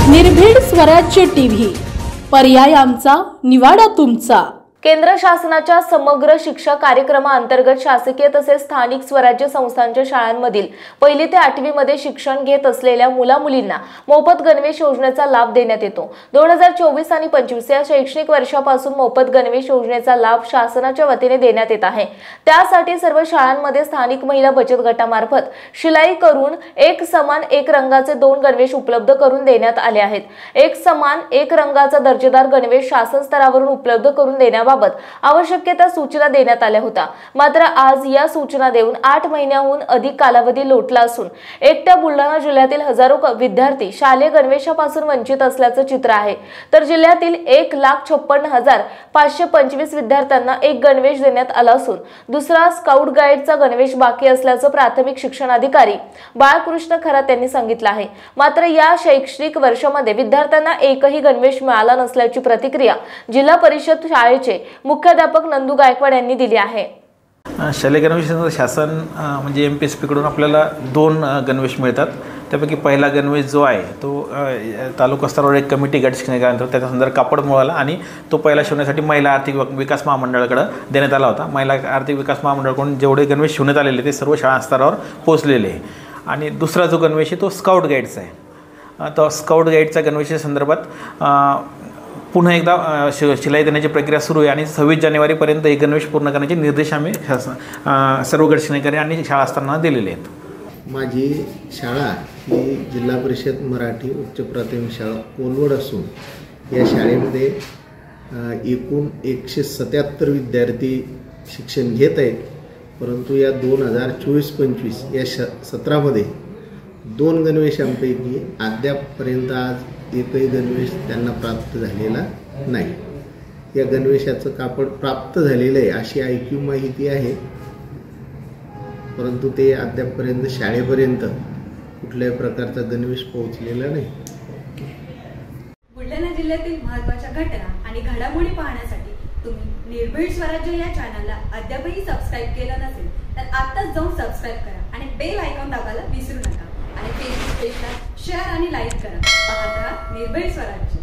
निर्भीड स्वराज्य टीव्ही, पर्याय आमचा, निवाडा तुमचा। केंद्र शासनाच्या समग्र शिक्षा कार्यक्रमाअंतर्गत शासकीय तसेच स्थानिक स्वराज्य संस्थांच्या शाळांमधील 1ली ते 8वी मध्ये शिक्षण घेत असलेल्या मुला-मुलींना मोफत गणवेश योजनेचा लाभ देण्यात येतो। 2024 आणि 25 या शैक्षणिक वर्षापासून मोफत गणवेश योजनेचा लाभ शासनाच्या वतीने देण्यात येत आहे। त्यासाठी सर्व शाळांमध्ये स्थानिक महिला बचत गटामार्फत शिलाई करून एक समान एक रंगाचे 2 गणवेश उपलब्ध करून देण्यात आले आहेत। एक समान एक रंगाचा दर्जेदार गणवेश शासन स्तरावरून उपलब्ध करून देण्याबाबत आवश्यक त्या सूचना देण्यात आल्या होत्या। मात्र आज या सूचना देऊन 8 महिन्यांहून अधिक कालावधी लोटला असून एकट्या बुलढाणा जिल्ह्यातील हजारो विद्यार्थी शालेय गणवेशापासून वंचित असल्याचं चित्र आहे। तर जिल्ह्यातील 1,56,525 विद्यार्थ्यांना एक गणवेश देण्यात आला असून दुसरा स्काउट गाईडचा गणवेश बाकी असल्याचं प्राथमिक शिक्षणाधिकारी बाळकृष्ण खरात यांनी सांगितलं आहे। मात्र या शैक्षणिक वर्षामध्ये विद्यार्थ्यांना एकही गणवेश मिळाला नसल्याची प्रतिक्रिया जिल्हा परिषद शाळेचे मुख्याध्यापक नंदू गायकवाड यांनी दिली आहे। शालेय गणवेशाचं शासन म्हणजे MPSP कडून आपल्याला 2 गणवेश मिळतात। त्यापैकी पहिला गणवेश जो आहे तो तालुका स्तरावर एक कमिटी गट शिक्षणानंतर त्याच्या संदर्भात कापड मिळाला आणि तो पहिला शिवण्यासाठी महिला आर्थिक विकास महामंडळाकडे देण्यात आला होता। महिला आर्थिक विकास महामंडळाकडून जेवढे गणवेश शिवण्यात आलेले ते सर्व शाळा स्तरावर पोहोचलेले आहे। आणि दुसरा जो गणवेश आहे तो स्काउट गाईडचा आहे। तो स्काउट गाईडच्या गणवेशाच्या संदर्भात पुन्हा एकदा शिलाई देण्याची प्रक्रिया सुरू आहे आणि 26 जानेवारीपर्यंत हे गणवेश पूर्ण करण्याचे निर्देश आम्ही सर्व गट शिक्षणाधिकारी आणि शाळा असताना दिलेले आहेत। माझी शाळा ही जिल्हा परिषद मराठी उच्च प्राथमिक शाळा कोलवड असून या शाळेमध्ये एकूण 177 विद्यार्थी शिक्षण घेत आहेत। परंतु या 2024-25 या सत्रामध्ये 2 गणवेशांपैकी अद्यापपर्यंत आज एकही गणवेश त्यांना प्राप्त झालेला नाही। या गणवेशाचं कापड प्राप्त झालेलं आहे अशी ऐकीव माहिती आहे, परंतु ते अद्यापपर्यंत शाळेपर्यंत कुठल्याही प्रकारचा गणवेश पोहोचलेला नाही। बुलढाणा जिल्ह्यातील महत्त्वाच्या घटना आणि घडामोडी पाहण्यासाठी तुम्ही निर्भीड स्वराज्य या चॅनलला अद्यापही सबस्क्राइब केलं नसेल तर आत्ताच जाऊन सबस्क्राइब करा आणि बेल आयकॉन दाबायला विसरू नका। आणि फेसबुक पेजला शेअर आणि लाईक करा। पाहत रहा निर्भीड स्वराज्य।